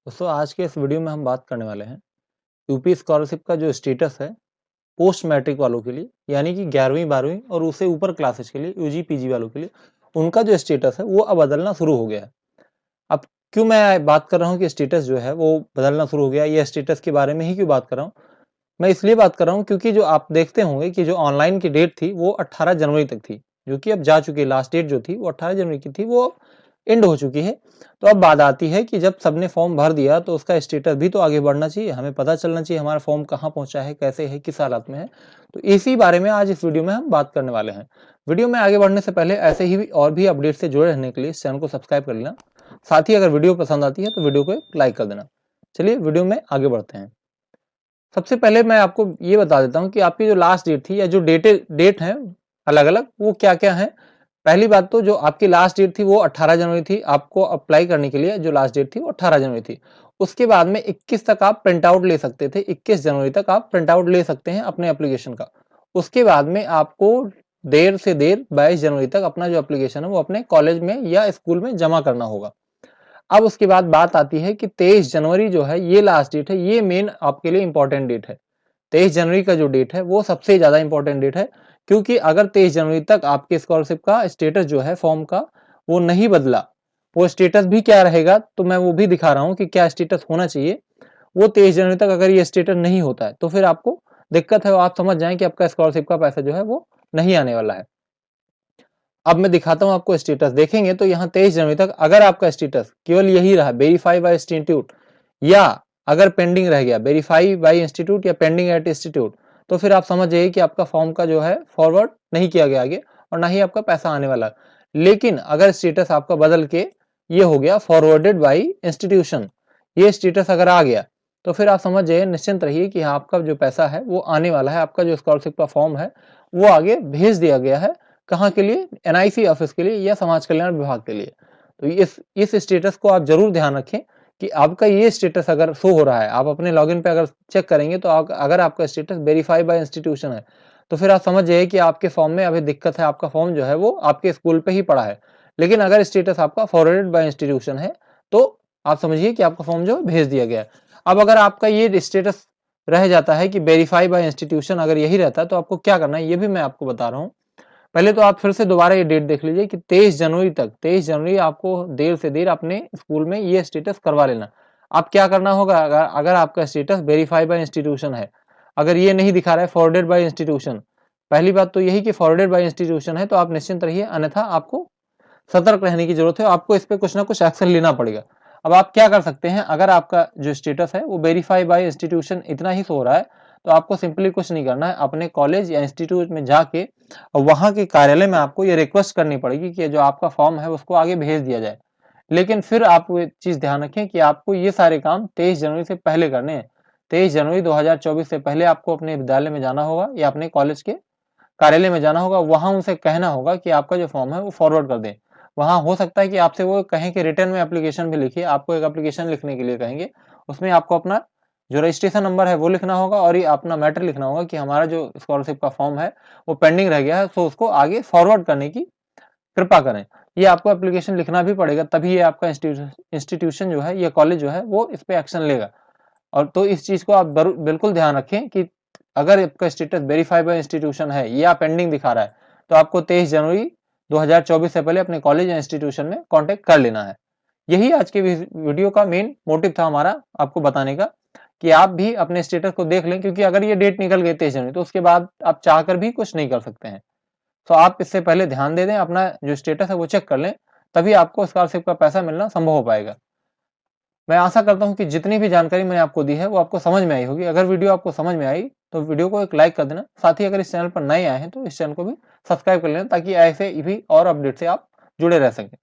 दोस्तों आज के इस वीडियो में हम बात करने वाले हैं यूपी स्कॉलरशिप का जो स्टेटस है पोस्ट मैट्रिक वालों के लिए, यानी कि 11वीं 12वीं और उससे ऊपर क्लासेस के लिए, यूजी पीजी वालों के लिए उनका जो स्टेटस है वो अब बदलना शुरू हो गया है। अब क्यों मैं बात कर रहा हूँ कि स्टेटस जो है वो बदलना शुरू हो गया, ये स्टेटस के बारे में ही क्यों बात कर रहा हूँ? मैं इसलिए बात कर रहा हूँ क्योंकि जो आप देखते होंगे कि जो ऑनलाइन की डेट थी वो 18 जनवरी तक थी, जो कि अब जा चुकी है। लास्ट डेट जो थी वो 18 जनवरी की थी, वो एंड हो चुकी है। तो अब बात आती है कि जब सबने फॉर्म भर दिया तो उसका स्टेटस भी तो आगे बढ़ना चाहिए, हमें पता चलना चाहिए हमारा फॉर्म कहाँ पहुंचा है, कैसे है, किस हालत में है। तो इसी बारे में आज इस वीडियो में हम बात करने वाले हैं। वीडियो में आगे बढ़ने से पहले ऐसे ही और भी अपडेट से जुड़े रहने के लिए इस चैनल को सब्सक्राइब कर लेना। साथ ही अगर वीडियो पसंद आती है तो वीडियो को एक लाइक कर देना। चलिए वीडियो में आगे बढ़ते हैं। सबसे पहले मैं आपको ये बता देता हूँ कि आपकी जो लास्ट डेट थी या जो डेट है अलग-अलग, वो क्या-क्या है। पहली बात तो जो आपकी लास्ट डेट थी वो 18 जनवरी थी, आपको अप्लाई करने के लिए जो लास्ट डेट थी वो 18 जनवरी थी। उसके बाद में 21 तक आप प्रिंट आउट ले सकते थे, 21 जनवरी तक आप प्रिंट आउट ले सकते हैं अपने एप्लीकेशन का। उसके बाद में आपको देर से देर 22 जनवरी तक अपना जो एप्लीकेशन है वो अपने कॉलेज में या स्कूल में जमा करना होगा। अब उसके बाद बात आती है कि 23 जनवरी जो है ये लास्ट डेट है, ये मेन आपके लिए इंपॉर्टेंट डेट है। 23 जनवरी का जो डेट है वो सबसे ज्यादा इंपॉर्टेंट डेट है, क्योंकि अगर 23 जनवरी तक आपके स्कॉलरशिप का स्टेटस जो है फॉर्म का वो नहीं बदला, वो स्टेटस भी क्या रहेगा तो मैं वो भी दिखा रहा हूँ कि क्या स्टेटस होना चाहिए। वो 23 जनवरी तक अगर ये स्टेटस नहीं होता है तो फिर आपको दिक्कत है, आप समझ जाएं कि आपका स्कॉलरशिप का पैसा जो है वो नहीं आने वाला है। अब मैं दिखाता हूं आपको स्टेटस, देखेंगे तो यहाँ 23 जनवरी तक अगर आपका स्टेटस केवल यही रहा वेरीफाई बाय इंस्टीट्यूट, या अगर पेंडिंग रह गया वेरीफाई बाय इंस्टीट्यूट या पेंडिंग एट इंस्टीट्यूट, तो फिर आप समझ जाइए कि आपका फॉर्म का जो है फॉरवर्ड नहीं किया गया आगे और ना ही आपका पैसा आने वाला। लेकिन अगर स्टेटस आपका बदल के ये हो गया फॉरवर्डेड बाई इंस्टीट्यूशन, ये स्टेटस अगर आ गया तो फिर आप समझ जाइए, निश्चिंत रहिए कि हाँ आपका जो पैसा है वो आने वाला है, आपका जो स्कॉलरशिप का फॉर्म है वो आगे भेज दिया गया है। कहाँ के लिए? एनआईसी ऑफिस के लिए या समाज कल्याण विभाग के लिए। तो इस स्टेटस को आप जरूर ध्यान रखें कि आपका ये स्टेटस अगर शो हो रहा है, आप अपने लॉगिन पे अगर चेक करेंगे तो अगर आपका स्टेटस वेरीफाई बाय इंस्टीट्यूशन है तो फिर आप समझ जाइए कि आपके फॉर्म में अभी दिक्कत है, आपका फॉर्म जो है वो आपके स्कूल पे ही पड़ा है। लेकिन अगर स्टेटस आपका फॉरवर्डेड बाय इंस्टीट्यूशन है तो आप समझिए कि आपका फॉर्म जो भेज दिया गया है। अब अगर आपका ये स्टेटस रह जाता है कि वेरीफाई बाय इंस्टीट्यूशन अगर यही रहता है तो आपको क्या करना है ये भी मैं आपको बता रहा हूँ। पहले तो आप फिर से दोबारा ये डेट देख लीजिए कि 23 जनवरी तक, 23 जनवरी आपको देर से देर अपने स्कूल में ये स्टेटस करवा लेना। आप क्या करना होगा, अगर आपका स्टेटस वेरीफाई बाय इंस्टीट्यूशन है, अगर ये नहीं दिखा रहा है फॉरवर्डेड बाय इंस्टीट्यूशन, पहली बात तो यही कि फॉरवर्डेड बाय इंस्टीट्यूशन है तो आप निश्चिंत रहिए, अन्यथा आपको सतर्क रहने की जरूरत है, आपको इस पे कुछ ना कुछ एक्शन लेना पड़ेगा। अब आप क्या कर सकते हैं, अगर आपका जो स्टेटस है वो वेरीफाई बाय इंस्टीट्यूशन इतना ही सो रहा है तो आपको सिंपली कुछ नहीं करना है, अपने कॉलेज या इंस्टीट्यूट में जाके और वहां के कार्यालय में आपको ये रिक्वेस्ट करनी पड़ेगी कि जो आपका फॉर्म है उसको आगे भेज दिया जाए। लेकिन फिर आप ये चीज ध्यान रखें कि आपको ये सारे काम 23 जनवरी से पहले करने हैं। 23 जनवरी 2024 से पहले आपको अपने विद्यालय में जाना होगा या अपने कॉलेज के कार्यालय में जाना होगा, वहां उनसे कहना होगा कि आपका जो फॉर्म है वो फॉरवर्ड कर दें। वहां हो सकता है कि आपसे वो कहें कि रिटर्न में एप्लीकेशन भी लिखिए, आपको एक एप्लीकेशन लिखने के लिए कहेंगे। उसमें आपको अपना जो रजिस्ट्रेशन नंबर है वो लिखना होगा और ये अपना मैटर लिखना होगा कि हमारा जो स्कॉलरशिप का फॉर्म है वो पेंडिंग रह गया है, तो उसको आगे फॉरवर्ड करने की कृपा करें। ये आपको एप्लीकेशन लिखना भी पड़ेगा, तभी ये आपका इंस्टीट्यूशन जो है या कॉलेज जो है वो इस पे एक्शन लेगा। और तो इस चीज को आप बिल्कुल ध्यान रखें कि अगर आपका स्टेटस वेरीफाई बाय इंस्टीट्यूशन है या पेंडिंग दिखा रहा है तो आपको 23 जनवरी 2024 से पहले अपने कॉलेज या इंस्टीट्यूशन में कांटेक्ट कर लेना है। यही आज के वीडियो का मेन मोटिव था हमारा, आपको बताने का कि आप भी अपने स्टेटस को देख लें, क्योंकि अगर ये डेट निकल गई 23 जनवरी तो उसके बाद आप चाहकर भी कुछ नहीं कर सकते हैं। तो आप इससे पहले ध्यान दे दें, अपना जो स्टेटस है वो चेक कर लें, तभी आपको स्कॉलरशिप का पैसा मिलना संभव हो पाएगा। मैं आशा करता हूँ कि जितनी भी जानकारी मैंने आपको दी है वो आपको समझ में आई होगी। अगर वीडियो आपको समझ में आई तो वीडियो को एक लाइक कर देना। साथ ही अगर इस चैनल पर नए आए हैं तो इस चैनल को भी सब्सक्राइब कर लेना, ताकि ऐसे भी और अपडेट से आप जुड़े रह सकें।